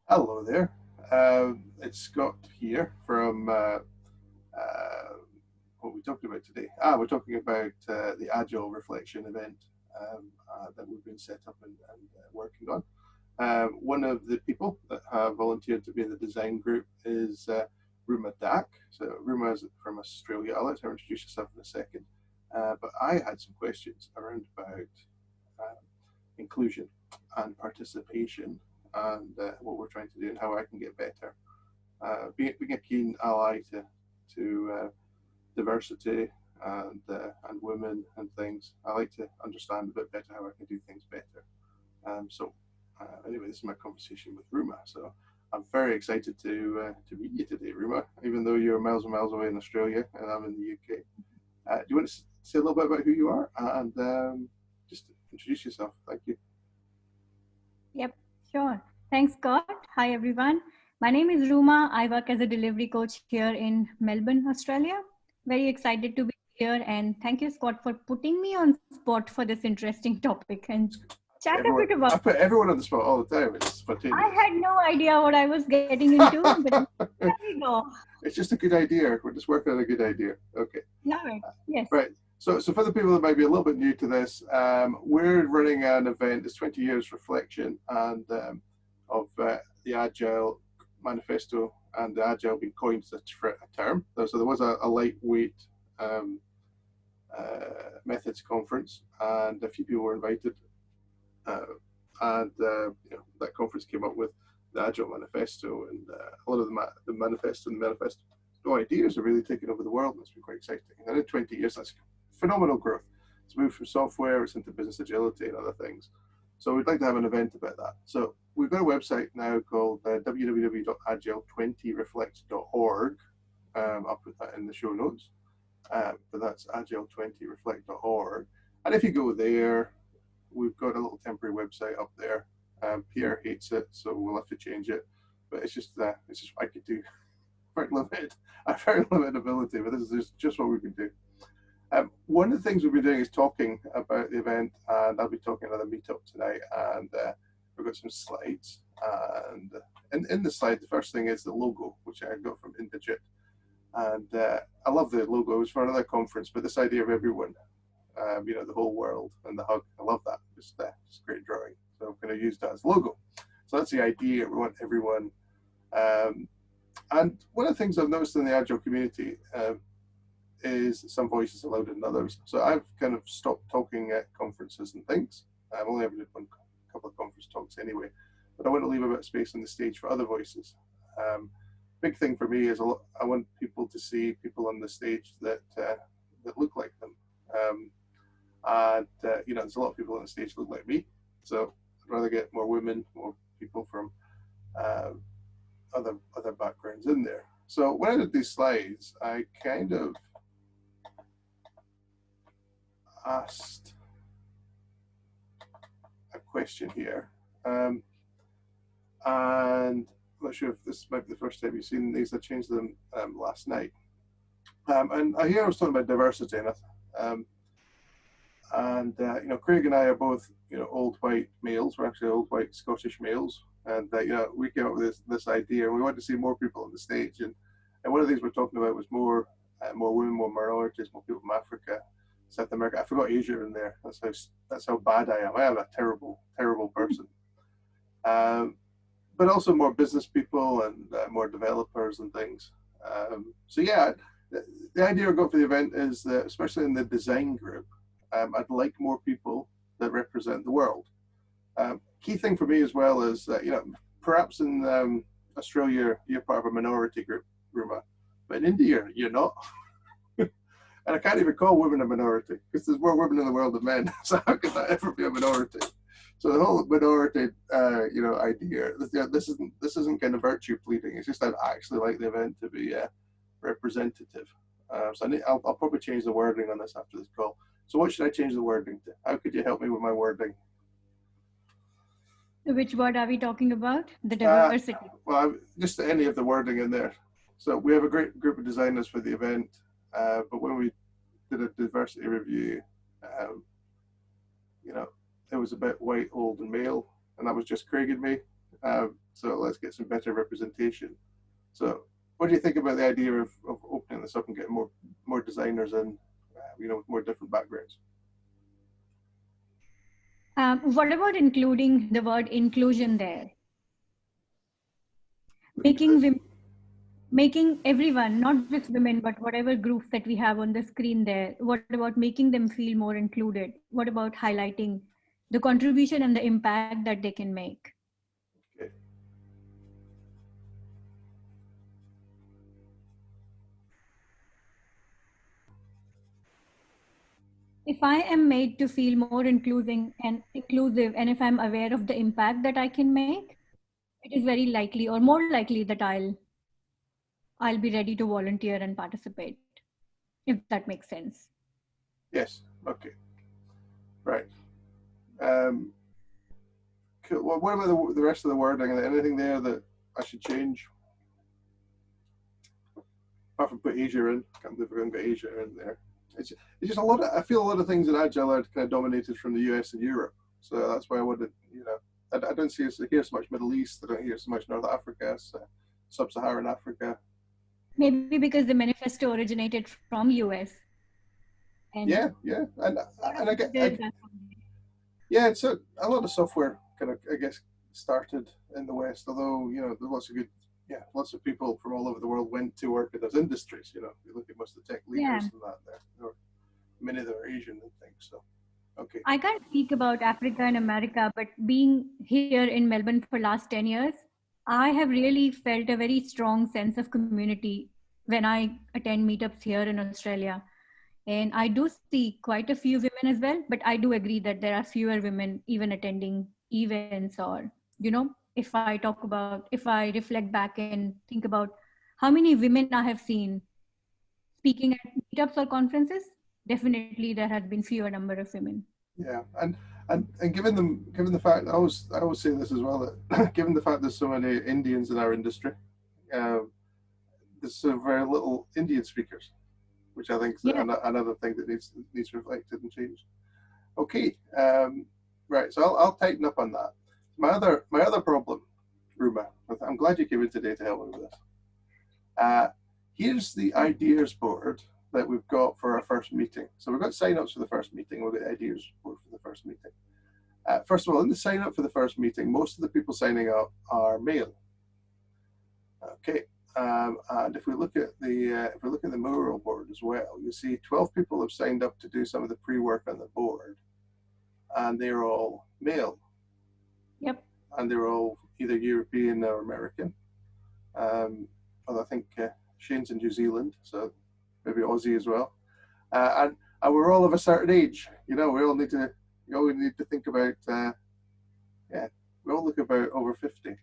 Hello there. It's Scott here from what are we talking about today? We're talking about the Agile Reflection event that we've been set up and working on. One of the people that have volunteered to be in the design group is Ruma Dak. So Ruma is from Australia. I'll let her introduce herself in a second. But I had some questions around about uh, inclusion and participation and what we're trying to do and how I can get better. Being a keen ally to diversity and women and things, I like to understand a bit better how I can do things better. Anyway, this is my conversation with Ruma. So I'm very excited to meet you today, Ruma. Even though you're miles and miles away in Australia and I'm in the UK, do you want to say a little bit about who you are and just introduce yourself? Thank you. Yep, sure. Thanks, Scott. Hi, everyone. My name is Ruma. I work as a delivery coach here in Melbourne, Australia. Very excited to be here. And thank you, Scott, for putting me on spot for this interesting topic and chat a bit Everyone, about. I put everyone on the spot all the time. It's I spontaneous. had no idea what I was getting into, but there we go. It's just a good idea. We're just working on a good idea. Okay. All right. Yes. Right. So for the people that might be a little bit new to this, we're running an event. It's 20 years reflection and of the Agile manifesto and the Agile being coined as a term. So there was a lightweight um, methods conference, and a few people were invited, uh, and that conference came up with the Agile manifesto, and a lot of the manifesto and the manifesto ideas are really taking over the world, and it's been quite exciting. And in 20 years, that's phenomenal growth. It's moved from software, it's into business agility and other things. So we'd like to have an event about that. So we've got a website now called www.agile20reflect.org. I'll put that in the show notes. But that's agile20reflect.org. And if you go there, we've got a little temporary website up there. Pierre hates it, so we'll have to change it. But it's just I could do very limited. I have very limited ability, but this is just what we can do. One of the things we've been doing is talking about the event, and I'll be talking at a meetup tonight. And we've got some slides, and in the slide, the first thing is the logo, which I got from Indigit, and I love the logo. It was for another conference, but this idea of everyone, the whole world and the hug, I love that. Just great drawing. So I'm going to use that as logo. So that's the idea. We want everyone. Um, and one of the things I've noticed in the Agile community is some voices are louder than others. So I've kind of stopped talking at conferences and things. I've only ever did one couple of conference talks anyway, but I want to leave a bit of space on the stage for other voices. Big thing for me is I want people to see people on the stage that look like them. And there's a lot of people on the stage that look like me. So I'd rather get more women, more people from uh, other backgrounds in there. So when I did these slides, I kind of asked a question here, and I'm not sure if this might be the first time you've seen these. I changed them last night, and here I was talking about diversity, and Craig and I are both old white males. We're actually old white Scottish males, and we came up with this idea, and we wanted to see more people on the stage, and one of the things we're talking about was more women, more minorities, more people from Africa, South America. I forgot Asia in there. That's how bad I am. I am a terrible person. Um, but also more business people and more developers and things. So yeah, the idea I got for the event is that, especially in the design group, I'd like more people that represent the world. Key thing for me as well is that perhaps in Australia you're part of a minority group, Ruma, but in India you're not. And I can't even call women a minority because there's more women in the world than men. So how could that ever be a minority? So the whole minority, idea. This isn't kind of virtue pleading. It's just I'd actually like the event to be representative. I'll probably change the wording on this after this call. So what should I change the wording to? How could you help me with my wording? Which word are we talking about? The Uh, diversity. well, just any of the wording in there. So we have a great group of designers for the event, but when we did a diversity review, um, you know, it was a bit white, old, and male, and that was just Craig and me. So let's get some better representation. So what do you think about the idea of opening this up and getting more designers in, with more different backgrounds? What about including the word inclusion there? Making everyone, not just women, but whatever groups that we have on the screen there, what about making them feel more included? What about highlighting the contribution and the impact that they can make? Okay. If I am made to feel more inclusive, and if I'm aware of the impact that I can make, it is very likely or more likely that I'll be ready to volunteer and participate, if that makes sense. Yes. Okay. Right. Um, cool. Well, what about the rest of the wording? Anything there that I should change? Apart from put Asia in, can't believe we're going to get Asia in there. It's just a lot of, I feel a lot of things in Agile are kind of dominated from the US and Europe. So that's why I wanted, I don't hear so much Middle East. I don't hear so much North Africa, Sub-Saharan Africa. Maybe because the manifesto originated from US. And and it's a lot of software kind of, I guess, started in the West. Although there's lots of people from all over the world went to work in those industries. You look at most of the tech leaders and that. Many of them are Asian and things. So, okay. I can't speak about Africa and America, but being here in Melbourne for last 10 years, I have really felt a very strong sense of community when I attend meetups here in Australia. And I do see quite a few women as well, but I do agree that there are fewer women even attending events or, if I reflect back and think about how many women I have seen speaking at meetups or conferences, definitely there has been fewer number of women. Yeah, and given the fact, I always say this as well, that given the fact there's so many Indians in our industry, there's very little Indian speakers, which I think is another thing that needs reflected and changed. Okay, right. So I'll tighten up on that. My other problem, Ruma, I'm glad you came in today to help me with this. Here's the ideas board that we've got for our first meeting. So we've got sign-ups for the first meeting. We've got ideas board for the first meeting. First of all, in the sign-up for the first meeting, most of the people signing up are male. Okay, and if we look at the Mural board as well, you see 12 people have signed up to do some of the pre-work on the board, and they're all male. Yep. And they're all either European or American. Although I think Shane's in New Zealand, so maybe Aussie as well. And we're all of a certain age. We all need to think about, we all look about over 50.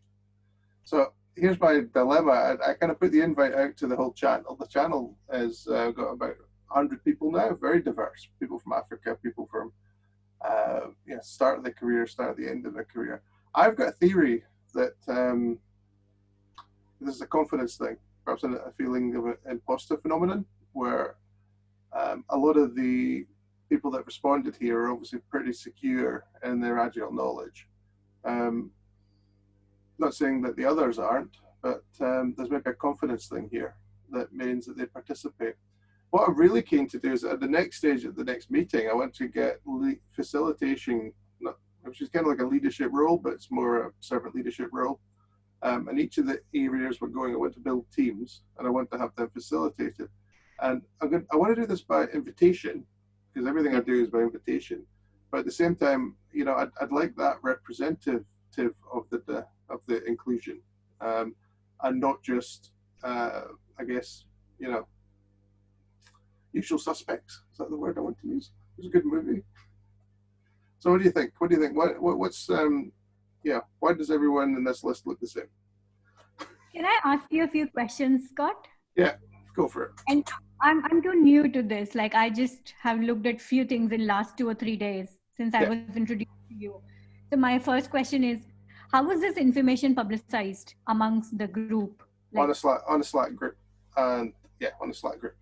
So here's my dilemma. I kind of put the invite out to the whole channel. The channel has got about 100 people now, very diverse. People from Africa, people from start of the career, start at the end of the career. I've got a theory that this is a confidence thing, perhaps a feeling of an imposter phenomenon, where a lot of the people that responded here are obviously pretty secure in their Agile knowledge. Not saying that the others aren't, but there's maybe a confidence thing here that means that they participate. What I'm really keen to do is at the next stage, at the next meeting, I want to get facilitation, which is kind of like a leadership role, but it's more a servant leadership role. And each of the areas we're going, I want to build teams, and I want to have them facilitated. And I want to do this by invitation, because everything I do is by invitation. But at the same time, I'd like that representative of the inclusion, and not just, I guess, usual suspects. Is that the word I want to use? It's a good movie. So what do you think? What's why does everyone in this list look the same? Can I ask you a few questions, Scott? Yeah, go for it. And I'm too new to this. Like, I just have looked at few things in last 2 or 3 days since I was introduced to you. So my first question is, how was this information publicized amongst the group? On a Slack group, and on a Slack group.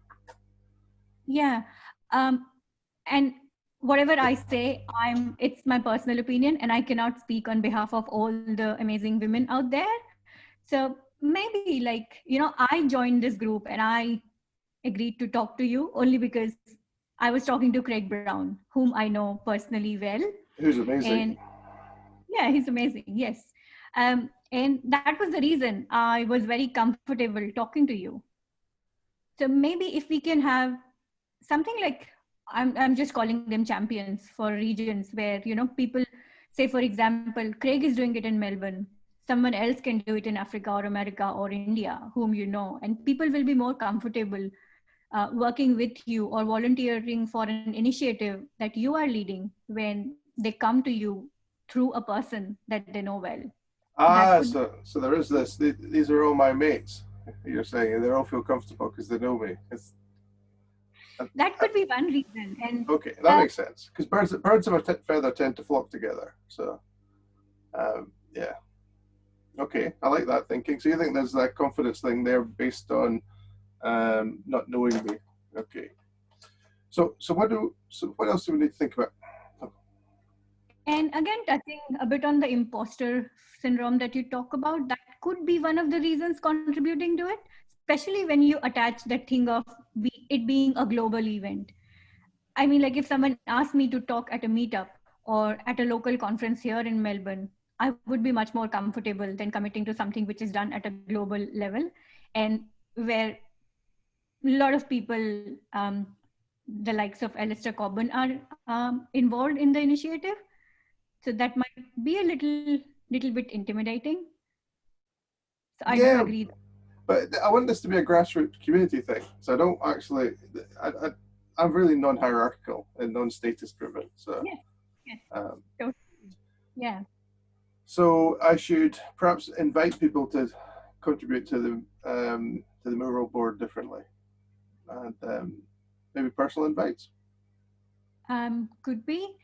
Yeah, and whatever I say, it's my personal opinion, and I cannot speak on behalf of all the amazing women out there. So maybe, like, I joined this group and I agreed to talk to you only because I was talking to Craig Brown, whom I know personally well. Who's amazing. And yeah, he's amazing. Yes. And that was the reason I was very comfortable talking to you. So maybe if we can have something like, I'm just calling them champions for regions where, people say, for example, Craig is doing it in Melbourne. Someone else can do it in Africa or America or India, whom you know, and people will be more comfortable working with you or volunteering for an initiative that you are leading when they come to you through a person that they know well. That Ah, could so there is this. These are all my mates. You're saying they all feel comfortable because they know me. Uh, that could be one reason. And okay, that makes sense. Because birds of a feather tend to flock together. So yeah, okay, I like that thinking. So you think there's that confidence thing there based on not knowing me? Okay. So what else do we need to think about? And again, touching a bit on the imposter syndrome that you talk about, that could be one of the reasons contributing to it, especially when you attach that thing of it being a global event. I mean, like if someone asked me to talk at a meetup or at a local conference here in Melbourne, I would be much more comfortable than committing to something which is done at a global level and where a lot of people, the likes of Alistair Coburn, are involved in the initiative. So that might be a little bit intimidating. So I do Yeah, agree. but I want this to be a grassroots community thing. So I don't actually. I'm really non-hierarchical and non-status driven. So Yes, yes, um, totally. Yeah. so I should perhaps invite people to contribute to the mural board differently, and maybe personal invites. Could be.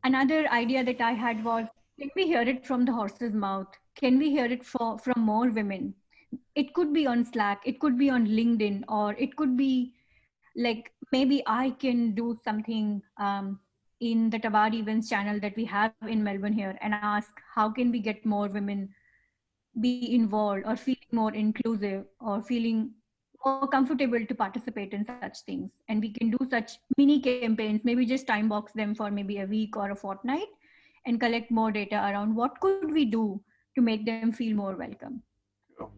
Another idea that I had was, can we hear it from the horse's mouth? Can we hear it from more women? It could be on Slack, it could be on LinkedIn, or it could be like maybe I can do something in the Tabard events channel that we have in Melbourne here and ask how can we get more women be involved or feeling more inclusive or feeling more comfortable to participate in such things. And we can do such mini campaigns, maybe just time box them for maybe a week or a fortnight and collect more data around what could we do to make them feel more welcome. Cool.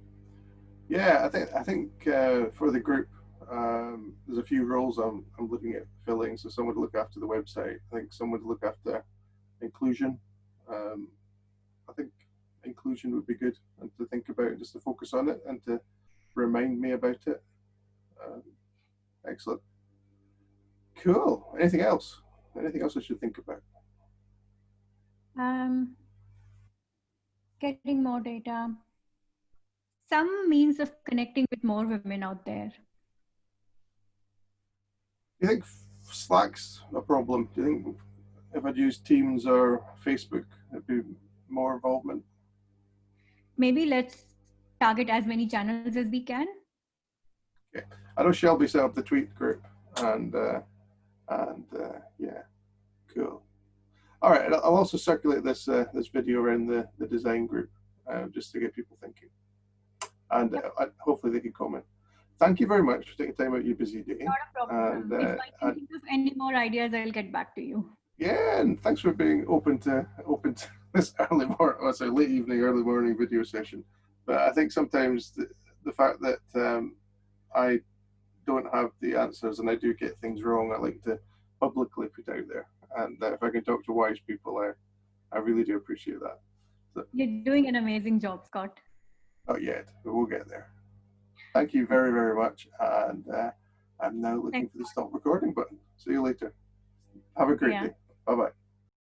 Yeah, I think for the group, there's a few roles I'm looking at filling. So someone to look after the website. I think someone to look after inclusion. Um, I think inclusion would be good and to think about just to focus on it and to remind me about it. Um, excellent. Cool. Anything else? Anything else I should think about? Um, Getting more data, some means of connecting with more women out there. Do you think Slack's a problem? Do you think if I'd use Teams or Facebook, there'd be more involvement? Maybe let's target as many channels as we can. Okay. I know Shelby set up the tweet group, and yeah, cool. All right, I'll also circulate this video around the design group just to get people thinking, and hopefully they can comment. Thank you very much for taking time out of your busy day. Not a problem. And If I can think of any more ideas, I'll get back to you. yeah, and thanks for being open to this early morning, or sorry, late evening, early morning video session. But I think sometimes the fact that I don't have the answers and I do get things wrong, I like to publicly put out there. And if I can talk to wise people, I really do appreciate that. So, You're doing an amazing job, Scott. not yet, but we'll get there. Thank you very, very much. And I'm now looking for the stop recording button. See you later. Have a great day. Bye bye.